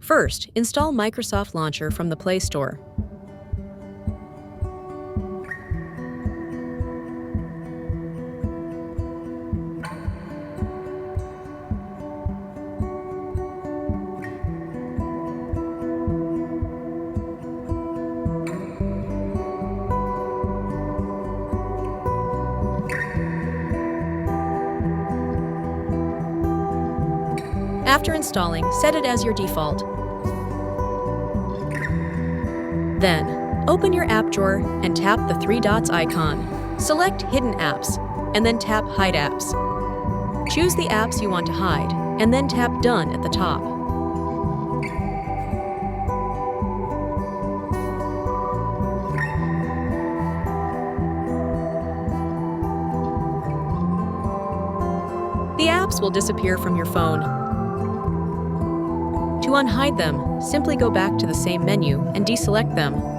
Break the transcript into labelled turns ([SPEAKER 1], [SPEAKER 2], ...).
[SPEAKER 1] First, install Microsoft Launcher from the Play Store. After installing, set it as your default. Then, open your app drawer and tap the three dots icon. Select Hidden Apps, and then tap Hide Apps. Choose the apps you want to hide, and then tap Done at the top. The apps will disappear from your phone. To unhide them, simply go back to the same menu and deselect them.